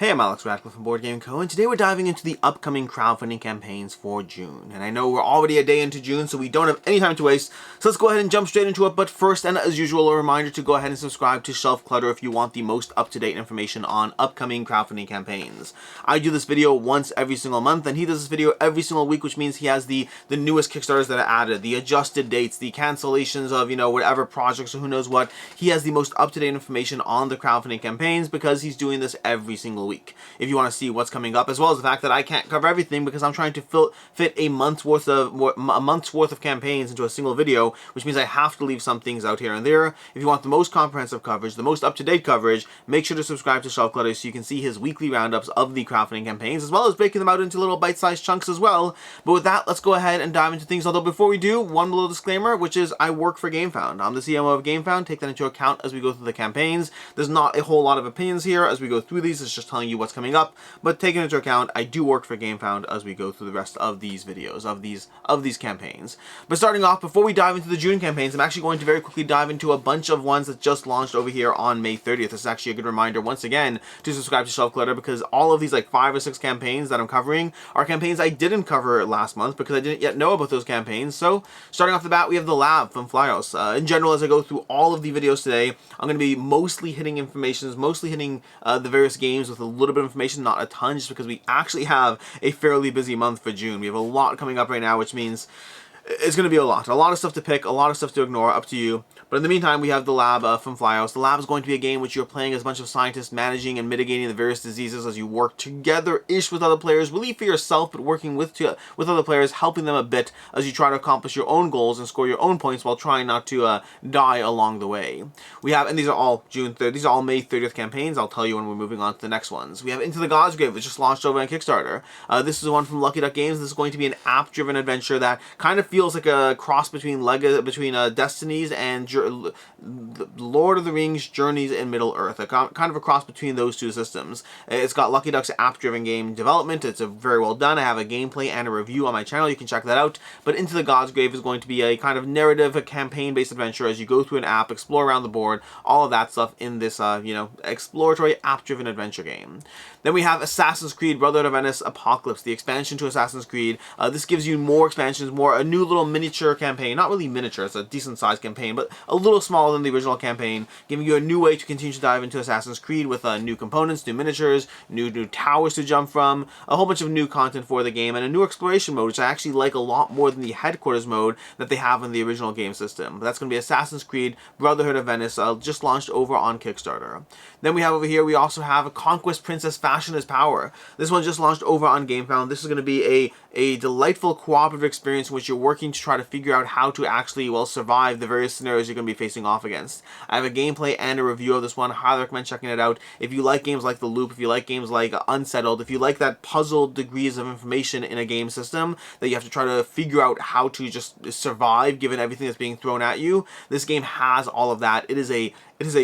Hey, I'm Alex Radcliffe from Board Game Co. and today we're diving into the upcoming crowdfunding campaigns for June. And I know we're already a day into June, so we don't have any time to waste, so let's go ahead and jump straight into it. But first, and as usual, a reminder to go ahead and subscribe to Shelf Clutter if you want the most up-to-date information on upcoming crowdfunding campaigns. I do this video once every single month, and he does this video every single week, which means he has the newest Kickstarters that are added, the adjusted dates, the cancellations of, whatever projects or who knows what. He has the most up-to-date information on the crowdfunding campaigns because he's doing this every single week. If you want to see what's coming up, as well as the fact that I can't cover everything because I'm trying to fit a month's worth of campaigns into a single video, which means I have to leave some things out here and there. If you want the most comprehensive coverage, the most up-to-date coverage, make sure to subscribe to Shelf Clutter so you can see his weekly roundups of the crowdfunding campaigns, as well as breaking them out into little bite-sized chunks as well. But with that, let's go ahead and dive into things. Although before we do, one little disclaimer, which is I work for Gamefound. I'm the CMO of Gamefound. Take that into account as we go through the campaigns. There's not a whole lot of opinions here as we go through these. It's just telling you what's coming up, but taking into account, I do work for Gamefound as we go through the rest of these videos, of these campaigns. But starting off, before we dive into the June campaigns, I'm actually going to very quickly dive into a bunch of ones that just launched over here on May 30th. This is actually a good reminder, once again, to subscribe to Shelf Clutter, because all of these, like 5 or 6 campaigns that I'm covering are campaigns I didn't cover last month because I didn't yet know about those campaigns. So, starting off the bat, we have the Lab from Flyhouse. In general, as I go through all of the videos today, I'm going to be mostly hitting information, mostly hitting the various games with a little bit of information, not a ton, just because we actually have a fairly busy month for June. We have a lot coming up right now, which means it's going to be a lot of stuff to pick, a lot of stuff to ignore, up to you. But in the meantime, we have the Lab from Flyhouse. The Lab is going to be a game which you're playing as a bunch of scientists managing and mitigating the various diseases as you work together-ish with other players, really for yourself, but working with other players, helping them a bit as you try to accomplish your own goals and score your own points while trying not to die along the way. We have, and these are all June 3rd, these are all May 30th campaigns. I'll tell you when we're moving on to the next ones. We have Into the Godsgrave, which just launched over on Kickstarter. This is the one from Lucky Duck Games. This is going to be an app-driven adventure that kind of feels like a cross between Destinies and Lord of the Rings Journeys in Middle-earth, kind of a cross between those two systems. It's got Lucky Duck's app-driven game development. It's very well done. I have a gameplay and a review on my channel. You can check that out. But Into the Godsgrave is going to be a kind of narrative, a campaign-based adventure as you go through an app, explore around the board, all of that stuff in this, exploratory app-driven adventure game. Then we have Assassin's Creed Brotherhood of Venice Apocalypse, the expansion to Assassin's Creed. This gives you more expansions, a new little miniature campaign. Not really miniature, it's a decent-sized campaign, but a little smaller than the original campaign, giving you a new way to continue to dive into Assassin's Creed with new components, new miniatures, new towers to jump from, a whole bunch of new content for the game, and a new exploration mode, which I actually like a lot more than the headquarters mode that they have in the original game system. But that's going to be Assassin's Creed Brotherhood of Venice, just launched over on Kickstarter. Then we have over here, we also have a Conquest Princess Fashion is Power. This one just launched over on Gamefound. This is going to be a delightful cooperative experience in which you're working to try to figure out how to actually, survive the various scenarios you're going to be facing off against. I have a gameplay and a review of this one. Highly recommend checking it out. If you like games like The Loop, if you like games like Unsettled, if you like that puzzle degrees of information in a game system that you have to try to figure out how to just survive given everything that's being thrown at you, this game has all of that. It is a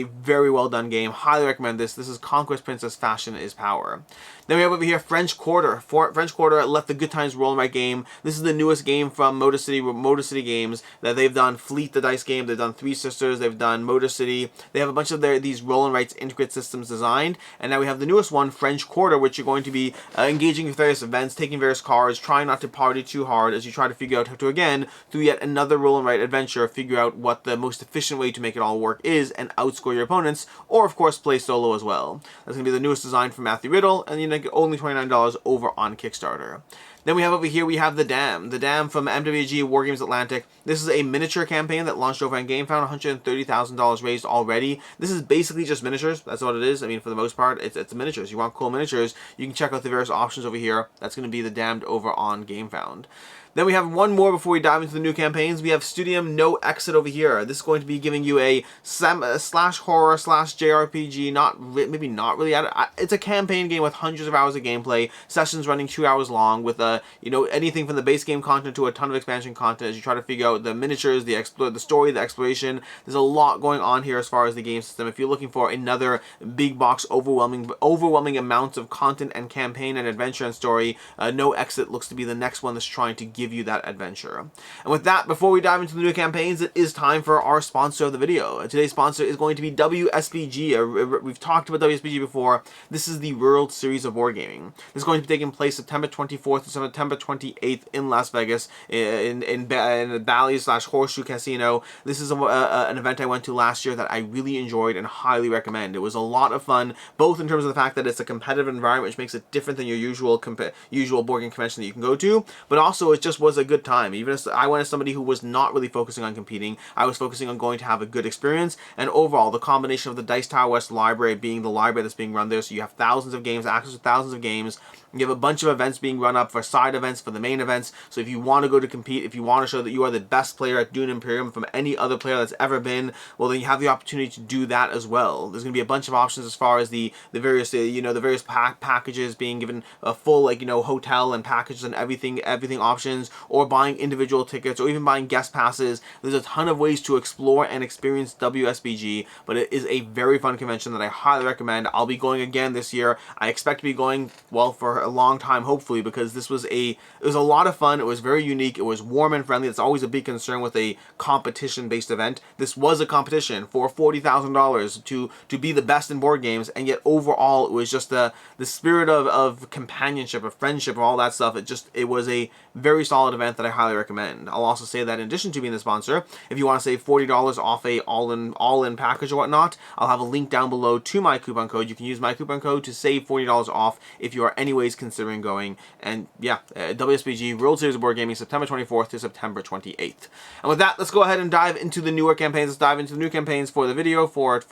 very well done game. Highly recommend this. This is Conquest Princess Fashion is Power. Then we have over here French Quarter. French Quarter, Let the Good Times Roll in My Game. This is the newest game from Motor City Games that they've done. Fleet, the dice game. They've done Three Sisters. They've done Motor City. They have a bunch of these roll and writes intricate systems designed. And now we have the newest one, French Quarter, which you're going to be engaging with various events, taking various cards, trying not to party too hard as you try to figure out how to, again, through yet another roll and write adventure, figure out what the most efficient way to make it all work is and outscore your opponents, or of course play solo as well. That's going to be the newest design from Matthew Riddle, and you get only $29 over on Kickstarter. Then we have over here, we have The Dam. The Dam from MWG Wargames Atlantic. This is a miniature campaign that launched over on Gamefound, $130,000 raised already. This is basically just miniatures. That's what it is. I mean, for the most part, it's miniatures. You want cool miniatures, you can check out the various options over here. That's going to be The Damned over on Gamefound. Then we have one more before we dive into the new campaigns. We have Studium No Exit over here. This is going to be giving you a slash horror slash JRPG, maybe not really. It's a campaign game with hundreds of hours of gameplay, sessions running 2 hours long with anything from the base game content to a ton of expansion content as you try to figure out the miniatures, the story, the exploration. There's a lot going on here as far as the game system. If you're looking for another big box, overwhelming amounts of content and campaign and adventure and story, No Exit looks to be the next one that's trying to give you that adventure. And with that, before we dive into the new campaigns, it is time for our sponsor of the video. Today's sponsor is going to be WSBG. We've talked about WSBG before. This is the World Series of Wargaming. This is going to be taking place September 24th to September 28th in Las Vegas, in the Bally's/Horseshoe Casino. This is an event I went to last year that I really enjoyed and highly recommend. It was a lot of fun, both in terms of the fact that it's a competitive environment, which makes it different than your usual board game convention that you can go to, but also it just was a good time. Even as I went as somebody who was not really focusing on competing, I was focusing on going to have a good experience, and overall, the combination of the Dice Tower West library being the library that's being run there, so you have thousands of games, access to thousands of games. You have a bunch of events being run up for side events, for the main events. So if you want to go to compete, if you want to show that you are the best player at Dune Imperium from any other player that's ever been, well, then you have the opportunity to do that as well. There's going to be a bunch of options as far as the various packages being given a full hotel and packages and everything options, or buying individual tickets, or even buying guest passes. There's a ton of ways to explore and experience WSBG, but it is a very fun convention that I highly recommend. I'll be going again this year. I expect to be going, well, for a long time, hopefully, because this was it was a lot of fun. It was very unique. It was warm and friendly. It's always a big concern with a competition-based event. This was a competition for $40,000 to be the best in board games, and yet overall it was just the spirit of companionship, of friendship, of all that stuff. It was a very solid event that I highly recommend. I'll also say that in addition to being the sponsor, if you want to save $40 off a all-in package or whatnot, I'll have a link down below to my coupon code. You can use my coupon code to save $40 off if you are anyways considering going. And yeah, WSBG World Series of Board Gaming, September 24th to September 28th. And with that, let's go ahead and dive into the newer campaigns. Let's dive into the new campaigns for the video for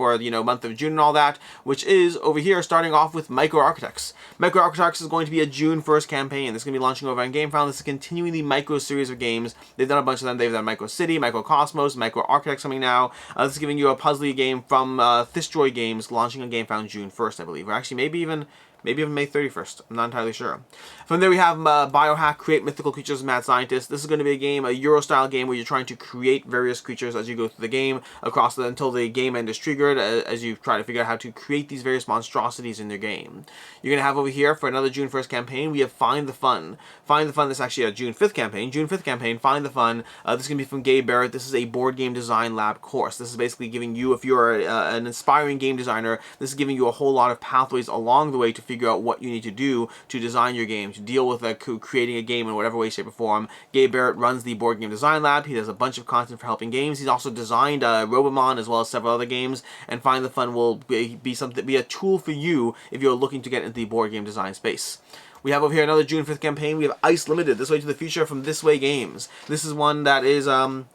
month of June and all that, which is over here, starting off with Micro Architects. Micro Architects is going to be a June 1st campaign. This is going to be launching over on Gamefound. This is continuing the Micro series of games. They've done a bunch of them. They've done Micro City, Micro Cosmos, Micro Architects coming now. This is giving you a puzzly game from Thiefdom Games, launching on Gamefound June 1st, I believe, or actually maybe even May 31st. I'm not entirely sure. From there we have Biohack, Create Mythical Creatures, Mad Scientist. This is going to be a game, a Euro-style game, where you're trying to create various creatures as you go through the game, until the game end is triggered, as you try to figure out how to create these various monstrosities in your game. You're going to have over here, for another June 1st campaign, we have Find the Fun. Find the Fun, this is actually a June 5th campaign. June 5th campaign, Find the Fun. This is going to be from Gabe Barrett. This is a board game design lab course. This is basically giving you, if you're an aspiring game designer, this is giving you a whole lot of pathways along the way to figure out what you need to do to design your game, to deal with creating a game in whatever way, shape, or form. Gabe Barrett runs the Board Game Design Lab. He does a bunch of content for helping games. He's also designed Robomon as well as several other games, and Find the Fun will be a tool for you if you're looking to get into the board game design space. We have over here another June 5th campaign. We have Ice Limited, This Way to the Future from This Way Games. This is one that is,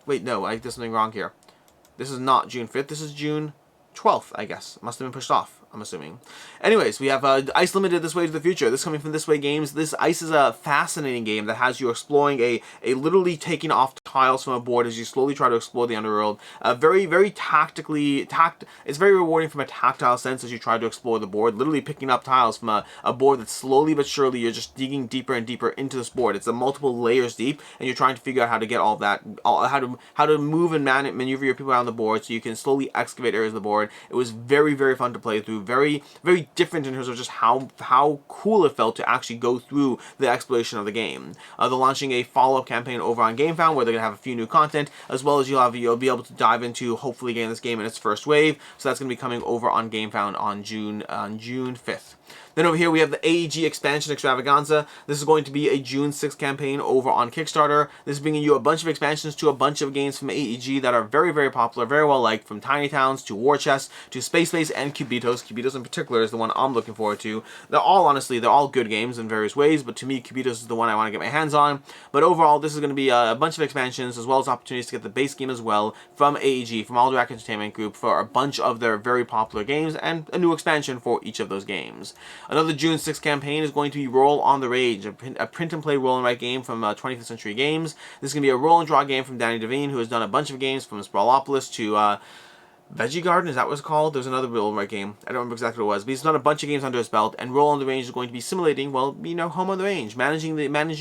wait, no, I did something wrong here. This is not June 5th, this is June 12th, I guess. Must have been pushed off, I'm assuming. Anyways, we have Ice Limited, This Way to the Future. This is coming from This Way Games. This Ice is a fascinating game that has you exploring a literally taking off tiles from a board as you slowly try to explore the underworld. Very, very it's very rewarding from a tactile sense as you try to explore the board, literally picking up tiles from a board that slowly but surely you're just digging deeper and deeper into this board. It's a multiple layers deep, and you're trying to figure out how to get all that, how to move and maneuver your people around the board so you can slowly excavate areas of the board. It was very, very fun to play through. Very, very different in terms of just how cool it felt to actually go through the exploration of the game. They're launching a follow-up campaign over on Gamefound where they're gonna have a few new content, as well as you'll be able to dive into hopefully getting this game in its first wave. So that's gonna be coming over on Gamefound on June 5th. Then over here we have the AEG Expansion Extravaganza. This is going to be a June 6th campaign over on Kickstarter. This is bringing you a bunch of expansions to a bunch of games from AEG that are very, very popular, very well liked, from Tiny Towns to War Chest to Space Base and Cubitos. Cubitos in particular is the one I'm looking forward to. They're all good games in various ways, but to me Cubitos is the one I want to get my hands on. But overall, this is going to be a bunch of expansions as well as opportunities to get the base game as well from AEG, from Alderac Entertainment Group, for a bunch of their very popular games and a new expansion for each of those games. Another June 6th campaign is going to be Roll on the Rage, a print and play roll and write game from 25th Century Games. This is going to be a roll and draw game from Danny Devine, who has done a bunch of games from Sprawlopolis to Veggie Garden, is that what it's called? There's another roll and write game. I don't remember exactly what it was, but he's done a bunch of games under his belt, and Roll on the Range is going to be simulating, well, home on the range, managing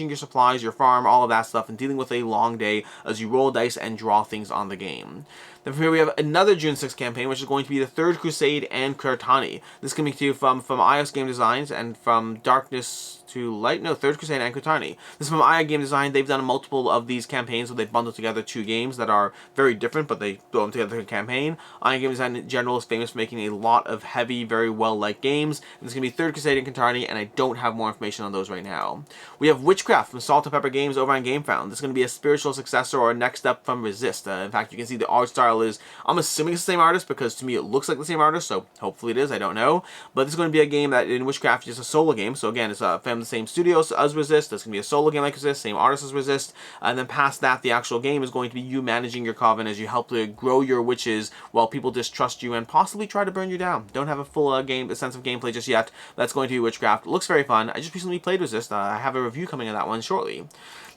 your supplies, your farm, all of that stuff, and dealing with a long day as you roll dice and draw things on the game. Then from here we have another June 6th campaign, which is going to be the third Crusade and Kartini. This is coming to you from iOS Game Designs and from Darkness to Light. No, Third Crusade and Kartini. This is from iOS Game Design. They've done multiple of these campaigns where they bundle together two games that are very different, but they throw them together in a campaign. iOS Game Design in general is famous for making a lot of heavy, very well-liked games. And this is going to be Third Crusade and Kartini, and I don't have more information on those right now. We have Witchcraft from Salt and Pepper Games over on Gamefound. This is going to be a spiritual successor or next step from Resist. In fact, you can see the art style is, I'm assuming it's the same artist because to me it looks like the same artist, so hopefully it is, I don't know. But this is going to be a game that in Witchcraft is a solo game, so again, it's from the same studios as Resist. It's going to be a solo game like Resist, same artist as Resist, and then past that, the actual game is going to be you managing your coven as you help to grow your witches while people distrust you and possibly try to burn you down. Don't have a full sense of gameplay just yet. That's going to be Witchcraft. It looks very fun. I just recently played Resist. I have a review coming of that one shortly.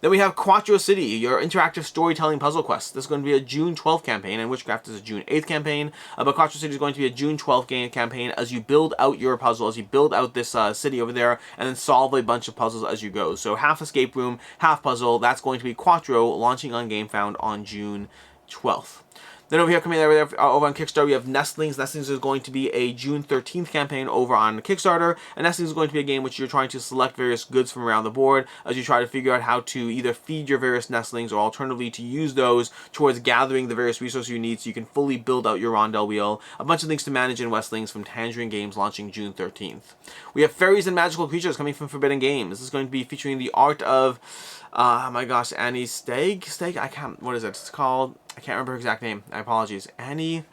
Then we have Quatro City, your interactive storytelling puzzle quest. This is going to be a June 12th campaign, and Witchcraft is a June 8th campaign. But Quatro City is going to be a June 12th campaign as you build out your puzzle, as you build out this city over there, and then solve a bunch of puzzles as you go. So half escape room, half puzzle. That's going to be Quatro, launching on Gamefound on June 12th. Then over here, coming over on Kickstarter, we have Nestlings. Nestlings is going to be a June 13th campaign over on Kickstarter. And Nestlings is going to be a game which you're trying to select various goods from around the board as you try to figure out how to either feed your various nestlings or alternatively to use those towards gathering the various resources you need so you can fully build out your rondel wheel. A bunch of things to manage in Westlings from Tangerine Games launching June 13th. We have Faeries and Magical Creatures coming from Forbidden Games. This is going to be featuring the art of, oh my gosh, Annie S.T.A.L.K.E.R? I can't, what is it? It's called, I can't remember her exact name. I apologize. Annie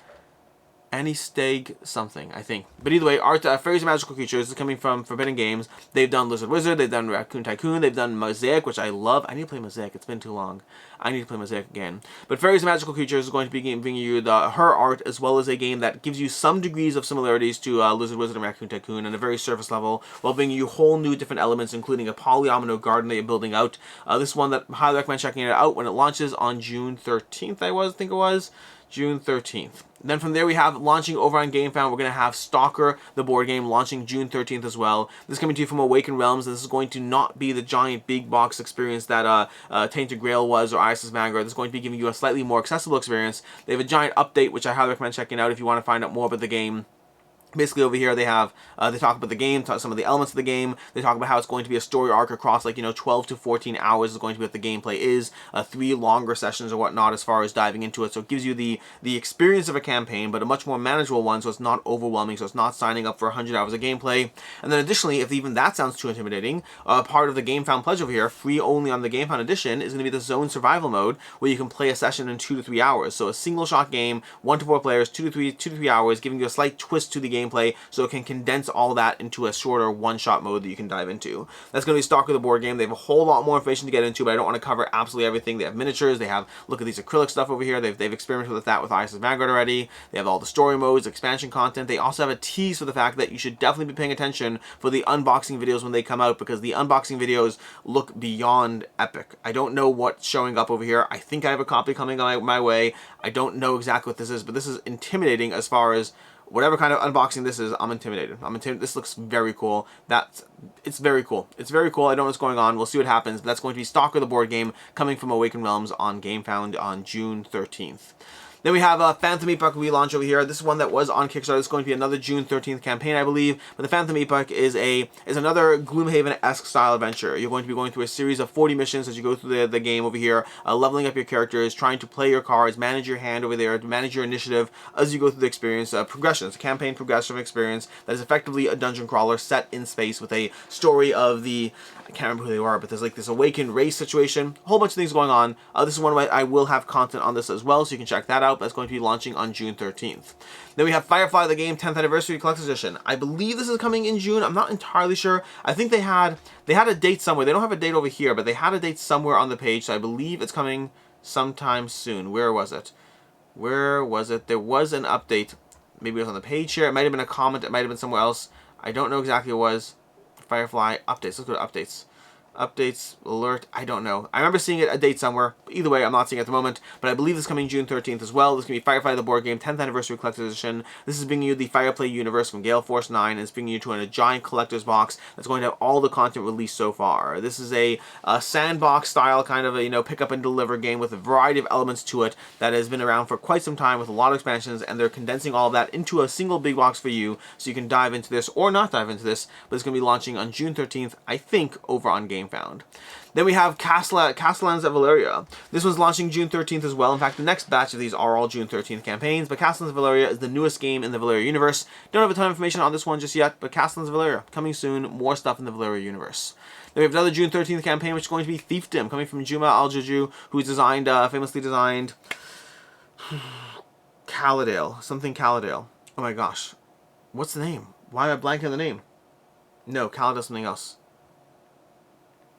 S.T.A.L.K.E.R something, I think. But either way, Fairies and Magical Creatures is coming from Forbidden Games. They've done Lizard Wizard, they've done Raccoon Tycoon, they've done Mosaic, which I love. I need to play Mosaic, it's been too long. I need to play Mosaic again. But Fairies and Magical Creatures is going to be bringing you her art, as well as a game that gives you some degrees of similarities to Lizard Wizard and Raccoon Tycoon on a very surface level, while bringing you whole new different elements, including a polyomino garden that you're building out. This is one that I highly recommend checking it out when it launches on June 13th, I think it was. June 13th. Then from there we have launching over on Gamefound, we're going to have S.T.A.L.K.E.R, the board game, launching June 13th as well. This is coming to you from Awakened Realms, and this is going to not be the giant big box experience that Tainted Grail was or Isis Vanguard. This is going to be giving you a slightly more accessible experience. They have a giant update, which I highly recommend checking out if you want to find out more about the game. Basically over here they have, they talk about the game, some of the elements of the game. They talk about how it's going to be a story arc across 12 to 14 hours is going to be what the gameplay is. 3 longer sessions or whatnot as far as diving into it. So it gives you the experience of a campaign, but a much more manageable one, so it's not overwhelming, so it's not signing up for 100 hours of gameplay. And then additionally, if even that sounds too intimidating, part of the Gamefound pledge over here, free only on the Gamefound edition, is going to be the Zone Survival mode, where you can play a session in 2 to 3 hours. So a single shot game, 1 to 4 players, 2 to 3 hours, giving you a slight twist to the gameplay, so it can condense all that into a shorter one-shot mode that you can dive into. That's going to be S.T.A.L.K.E.R the board game. They have a whole lot more information to get into, but I don't want to cover absolutely everything. They have miniatures. They have, look at these acrylic stuff over here. They've experimented with that with Isis Vanguard already. They have all the story modes, expansion content. They also have a tease for the fact that you should definitely be paying attention for the unboxing videos when they come out, because the unboxing videos look beyond epic. I don't know what's showing up over here. I think I have a copy coming my way. I don't know exactly what this is, but this is intimidating as far as whatever kind of unboxing this is. I'm intimidated. This looks very cool. It's very cool. It's very cool. I don't know what's going on. We'll see what happens. But that's going to be S.T.A.L.K.E.R the board game, coming from Awakened Realms on Gamefound on June 13th. Then we have Phantom Epoch relaunch over here. This is one that was on Kickstarter. It's going to be another June 13th campaign, I believe. But the Phantom Epoch is another Gloomhaven-esque style adventure. You're going to be going through a series of 40 missions as you go through the game over here, leveling up your characters, trying to play your cards, manage your hand over there, manage your initiative as you go through the experience. Progression. It's a campaign progression experience that is effectively a dungeon crawler set in space with a story of the, I can't remember who they are, but there's like this awakened race situation. A whole bunch of things going on. This is one of I will have content on this as well, so you can check that out. That's going to be launching on June 13th. Then we have Firefly the Game 10th Anniversary Collector's Edition. I believe this is coming in June. I'm not entirely sure. I think they had a date somewhere. They don't have a date over here, but they had a date somewhere on the page, so I believe it's coming sometime soon. Where was it? Where was it? There was an update. Maybe it was on the page here. It might have been a comment. It might have been somewhere else. I don't know exactly what it was. Firefly updates. Let's go to updates. Updates, alert, I don't know. I remember seeing it a date somewhere. Either way, I'm not seeing it at the moment, but I believe this is coming June 13th as well. This is going to be Firefly the board game, 10th Anniversary Collector's Edition. This is bringing you the Fireplay universe from Gale Force 9, and it's bringing you to a giant collector's box that's going to have all the content released so far. This is a sandbox style kind of a, pick up and deliver game with a variety of elements to it that has been around for quite some time with a lot of expansions, and they're condensing all of that into a single big box for you so you can dive into this or not dive into this, but it's going to be launching on June 13th, I think, over on Gamefound. Then we have Castellans of Valeria. This one's launching June 13th as well. In fact, the next batch of these are all June 13th campaigns, but Castellans of Valeria is the newest game in the Valeria universe. Don't have a ton of information on this one just yet, but Castellans of Valeria, coming soon, more stuff in the Valeria universe. Then we have another June 13th campaign, which is going to be Thiefdom, coming from Juma Al-Juju, who's famously designed Caladale, something Caladale. Oh my gosh. What's the name? Why am I blanking on the name? No, Caladale something else.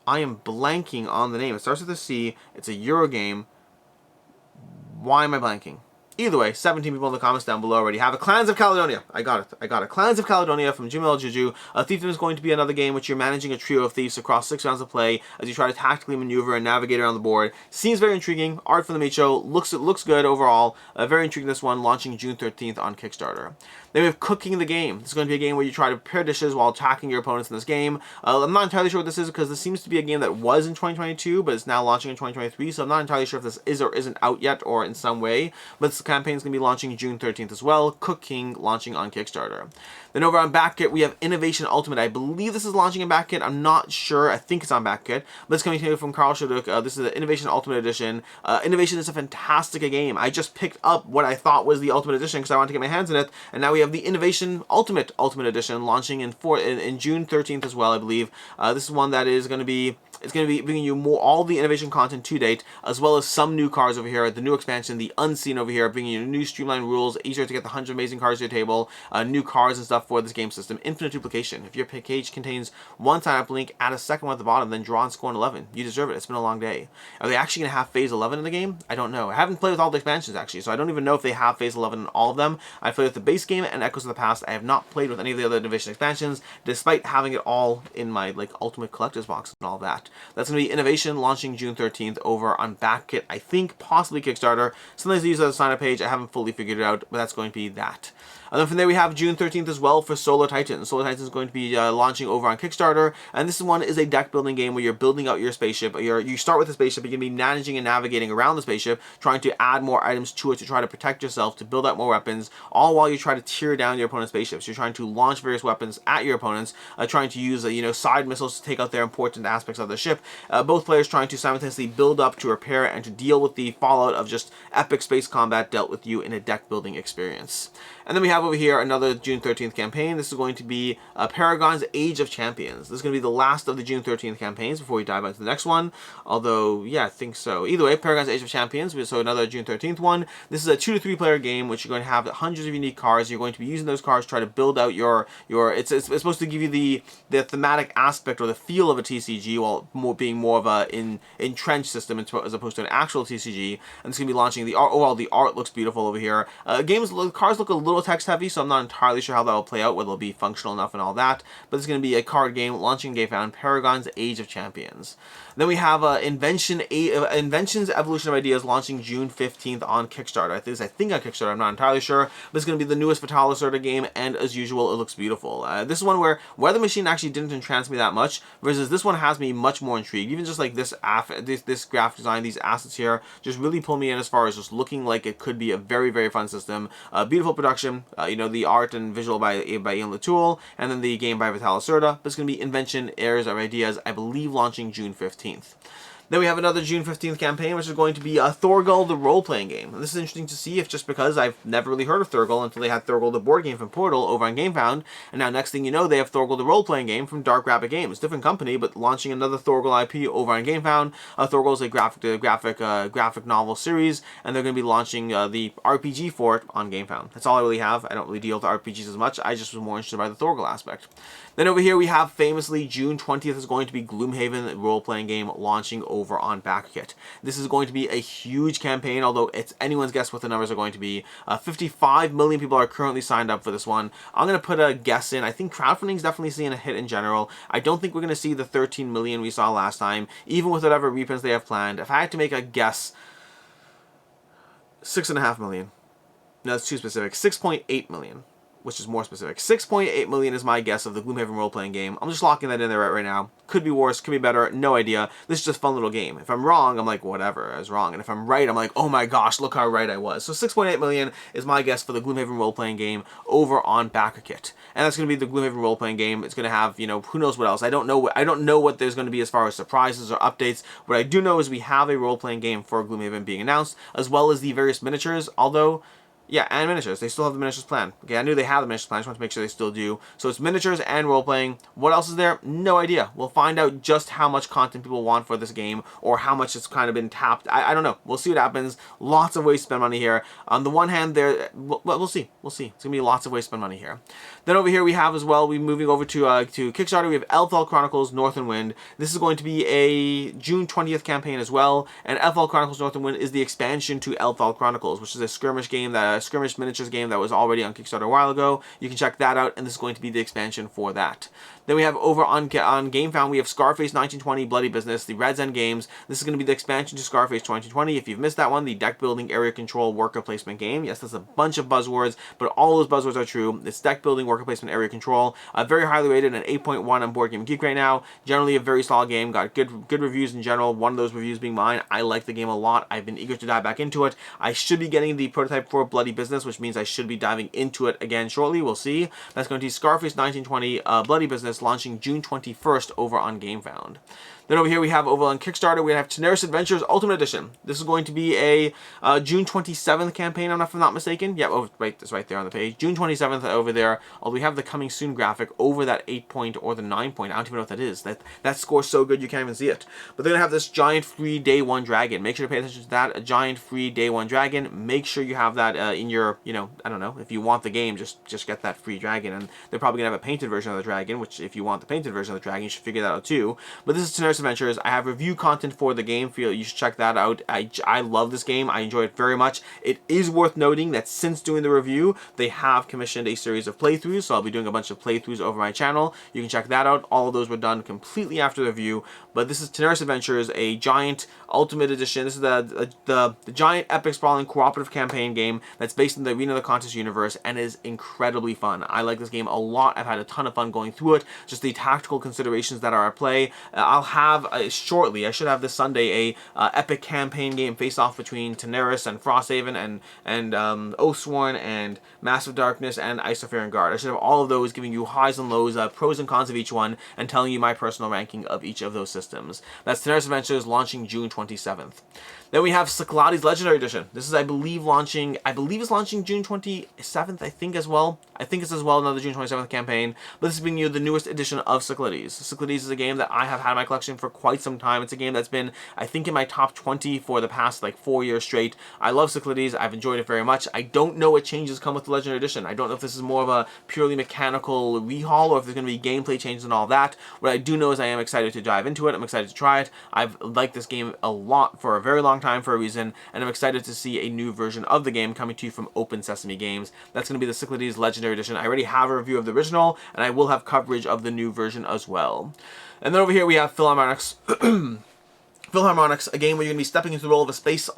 I am blanking on the name. It starts with a C. It's a Euro game. Why am I blanking? Either way, 17 people in the comments down below already have it. Clans of Caledonia. I got it. Clans of Caledonia from Jumel Juju. Thiefdom is going to be another game which you're managing a trio of thieves across 6 rounds of play as you try to tactically maneuver and navigate around the board. Seems very intriguing. Art from the Micho. Looks good overall. Very intriguing, this one, launching June 13th on Kickstarter. Then we have Cooking the Game. This is going to be a game where you try to prepare dishes while attacking your opponents in this game. I'm not entirely sure what this is because this seems to be a game that was in 2022 but is now launching in 2023, so I'm not entirely sure if this is or isn't out yet or in some way. But this campaign is going to be launching June 13th as well. Cooking launching on Kickstarter. Then over on BackKit, we have Innovation Ultimate. I believe this is launching in BackKit. I'm not sure. I think it's on BackKit. But it's coming to you from Carl Shaduk. This is the Innovation Ultimate Edition. Innovation is a fantastic game. I just picked up what I thought was the Ultimate Edition because I wanted to get my hands in it. And now we have the Innovation Ultimate Edition launching in June 13th as well, I believe. This is one that is going to be... It's going to be bringing you all the innovation content to date, as well as some new cards over here. The new expansion, the Unseen over here, bringing you new streamlined rules, easier to get the 100 amazing cards to your table, new cards and stuff for this game system. Infinite duplication. If your page contains one sign-up link, add a second one at the bottom, then draw and score an 11. You deserve it. It's been a long day. Are they actually going to have Phase 11 in the game? I don't know. I haven't played with all the expansions, actually, so I don't even know if they have Phase 11 in all of them. I played with the base game and Echoes of the Past. I have not played with any of the other innovation expansions, despite having it all in my Ultimate Collector's Box and all that. That's going to be Innovation launching June 13th over on BackKit, I think, possibly Kickstarter. Sometimes they use it as a sign-up page. I haven't fully figured it out, but that's going to be that. And then from there we have June 13th as well for Solar Titan. Solar Titan is going to be launching over on Kickstarter, and this one is a deck building game where you're building out your spaceship. You start with a spaceship, you're going to be managing and navigating around the spaceship, trying to add more items to it to try to protect yourself, to build out more weapons, all while you try to tear down your opponent's spaceships. You're trying to launch various weapons at your opponents, trying to use side missiles to take out their important aspects of the ship. Both players trying to simultaneously build up, to repair, and to deal with the fallout of just epic space combat dealt with you in a deck building experience. And then we have over here another June 13th campaign. This is going to be Paragons Age of Champions. This is going to be the last of the June 13th campaigns before we dive into the next one. Although, yeah, I think so. Either way, Paragons Age of Champions, so another June 13th one. This is a 2 to 3 player game, which you're going to have hundreds of unique cards. You're going to be using those cards to try to build out your it's supposed to give you the thematic aspect or the feel of a TCG, while being more of a entrenched system as opposed to an actual TCG. And it's going to be launching the art. Oh, well, the art looks beautiful over here. Cards look a little text heavy, so I'm not entirely sure how that will play out, whether it'll be functional enough and all that. But it's going to be a card game launching Gamefound, Paragons Age of Champions. Then we have Inventions Evolution of Ideas launching June 15th on Kickstarter. I think on Kickstarter, I'm not entirely sure, but it's going to be the newest Vitalis game, and as usual, it looks beautiful. This is one where Weather Machine actually didn't entrance me that much, versus this one has me much more intrigued. Even just like this graphic design, these assets here, just really pull me in as far as just looking like it could be a very, very fun system. Beautiful production, the art and visual by Ian Latoul, and then the game by Vitalis but it's going to be Inventions of Ideas, I believe, launching June 15th. Then we have another June 15th campaign, which is going to be Thorgal, the role-playing game. And this is interesting to see, just because I've never really heard of Thorgal until they had Thorgal, the board game from Portal over on Gamefound. And now next thing you know, they have Thorgal, the role-playing game from Dark Rabbit Games. Different company, but launching another Thorgal IP over on Gamefound. Thorgal is a graphic novel series, and they're going to be launching the RPG for it on Gamefound. That's all I really have. I don't really deal with RPGs as much. I just was more interested by the Thorgal aspect. Then over here we have, famously, June 20th is going to be Gloomhaven, role-playing game, launching over over on BackerKit. This is going to be a huge campaign, although it's anyone's guess what the numbers are going to be. 55 million people are currently signed up for this one. I'm going to put a guess in. I think crowdfunding is definitely seeing a hit in general. I don't think we're going to see the 13 million we saw last time, even with whatever reprints they have planned. If I had to make a guess, 6.5 million. No, that's too specific. 6.8 million, which is more specific. 6.8 million is my guess of the Gloomhaven role-playing game. I'm just locking that in there right now. Could be worse, could be better, no idea. This is just a fun little game. If I'm wrong, I'm like, whatever, I was wrong. And if I'm right, I'm like, oh my gosh, look how right I was. So 6.8 million is my guess for the Gloomhaven role-playing game over on BackerKit. And that's going to be the Gloomhaven role-playing game. It's going to have, you know, who knows what else. I don't know what there's going to be as far as surprises or updates. What I do know is we have a role-playing game for Gloomhaven being announced, as well as the various miniatures, although... yeah, and miniatures. They still have the miniatures planned. Okay, I knew they had the miniatures planned. I just want to make sure they still do. So it's miniatures and role-playing. What else is there? No idea. We'll find out just how much content people want for this game, or how much it's kind of been tapped. I don't know. We'll see what happens. Lots of ways to spend money here. On the one hand, we'll see. We'll see. It's going to be lots of ways to spend money here. Then over here we have as well, we're moving over to Kickstarter. We have Eldfall Chronicles North and Wind. This is going to be a June 20th campaign as well. And Eldfall Chronicles North and Wind is the expansion to Eldfall Chronicles, which is a skirmish game skirmish miniatures game that was already on Kickstarter a while ago. You can check that out, and this is going to be the expansion for that. Then we have over on Gamefound, we have Scarface 1920 Bloody Business, the Red's End games. This is going to be the expansion to Scarface 2020. If you've missed that one, the deck building, area control, worker placement game. Yes, that's a bunch of buzzwords, but all those buzzwords are true. It's deck building, worker placement, area control. Very highly rated, an 8.1 on Board Game Geek right now. Generally a very solid game. Got good reviews in general. One of those reviews being mine. I like the game a lot. I've been eager to dive back into it. I should be getting the prototype for Bloody Business, which means I should be diving into it again shortly. We'll see. That's going to be Scarface 1920 Bloody Business, launching June 21st over on Gamefound. Then over here we have over on Kickstarter, we have Tanares Adventures Ultimate Edition. This is going to be a June 27th campaign, if I'm not mistaken. Yeah, oh, right, that's right there on the page. June 27th over there. Although we have the coming soon graphic over that 8 point or the 9 point. I don't even know what that is. That score's so good you can't even see it. But they're going to have this giant free day one dragon. Make sure to pay attention to that. A giant free day one dragon. Make sure you have that in your, you know, I don't know, if you want the game, just get that free dragon. And they're probably going to have a painted version of the dragon, which if you want the painted version of the dragon, you should figure that out too. But this is Tanares Adventures. I have review content for the game. You should check that out. I love this game. I enjoy it very much. It is worth noting that since doing the review, they have commissioned a series of playthroughs, so I'll be doing a bunch of playthroughs over my channel. You can check that out. All of those were done completely after the review. But this is Tanares Adventures, a giant Ultimate Edition. This is the giant epic sprawling cooperative campaign game that's based in the Arena of the Contest universe and is incredibly fun. I like this game a lot. I've had a ton of fun going through it. Just the tactical considerations that are at play. I'll have shortly, I should have this Sunday, a epic campaign game face-off between Tanares and Frosthaven and Oathsworn and Massive Darkness and Isopharan Guard. I should have all of those giving you highs and lows, pros and cons of each one, and telling you my personal ranking of each of those systems. That's Tanares Adventures, launching June 27th. Then we have Cyclades Legendary Edition. This is, I believe, launching June 27th, I think as well. I think it's as well another June 27th campaign. But this is being the newest edition of Cyclades. Cyclades is a game that I have had in my collection for quite some time. It's a game that's been, I think, in my top 20 for the past, 4 years straight. I love Cyclades. I've enjoyed it very much. I don't know what changes come with the Legendary Edition. I don't know if this is more of a purely mechanical rehaul or if there's going to be gameplay changes and all that. What I do know is I am excited to dive into it. I'm excited to try it. I've liked this game a lot for a very long time for a reason, and I'm excited to see a new version of the game coming to you from Open Sesame Games. That's going to be the Cyclades Legendary Edition. I already have a review of the original, and I will have coverage of the new version as well. And then over here we have Philharmonix. Philharmonix, a game where you're going to be stepping into the role of a space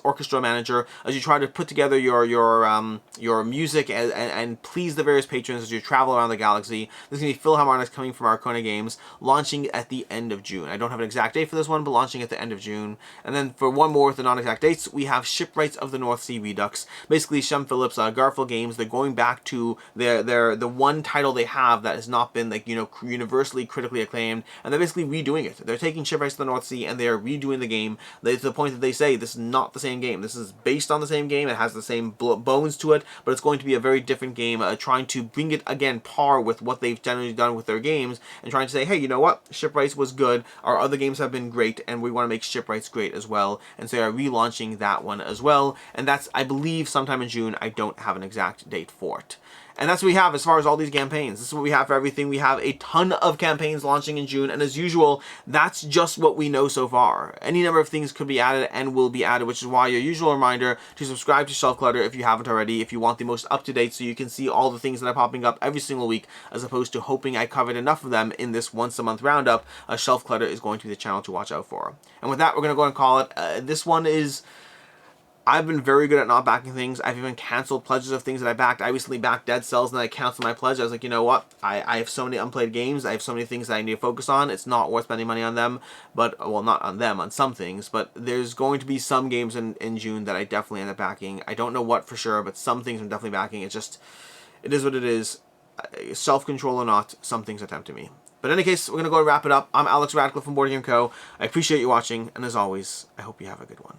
orchestra manager as you try to put together your music and please the various patrons as you travel around the galaxy. This is going to be Philharmonix coming from Arcona Games, launching at the end of June. I don't have an exact date for this one, but launching at the end of June. And then for one more with the non-exact dates, we have Shipwrights of the North Sea Redux. Basically, Shem Phillips, Garfield Games, they're going back to the one title they have that has not been universally critically acclaimed, and they're basically redoing it. They're taking Shipwrights of the North Sea and they are redoing the game to the point that they say this is not the same game. This is based on the same game. It has the same bones to it, but it's going to be a very different game, trying to bring it again par with what they've generally done with their games, and trying to say, hey, you know what? Shipwrights was good. Our other games have been great, and we want to make Shipwrights great as well. And so they are relaunching that one as well. And that's, I believe, sometime in June. I don't have an exact date for it. And that's what we have as far as all these campaigns. This is what we have for everything. We have a ton of campaigns launching in June, and as usual, that's just what we know so far. Any number of things could be added and will be added, which is why your usual reminder to subscribe to Shelf-Clutter if you haven't already, if you want the most up-to-date so you can see all the things that are popping up every single week, as opposed to hoping I covered enough of them in this once-a-month roundup. Shelf-Clutter is going to be the channel to watch out for. And with that, we're going to go and call it. This one is... I've been very good at not backing things. I've even canceled pledges of things that I backed. I recently backed Dead Cells and then I canceled my pledge. I was like, you know what? I have so many unplayed games. I have so many things that I need to focus on. It's not worth spending money on them. But, well, not on them, on some things. But there's going to be some games in June that I definitely end up backing. I don't know what for sure, but some things I'm definitely backing. It's just, it is what it is. Self-control or not, some things are tempting me. But in any case, we're going to go and wrap it up. I'm Alex Radcliffe from Board Game Co. I appreciate you watching. And as always, I hope you have a good one.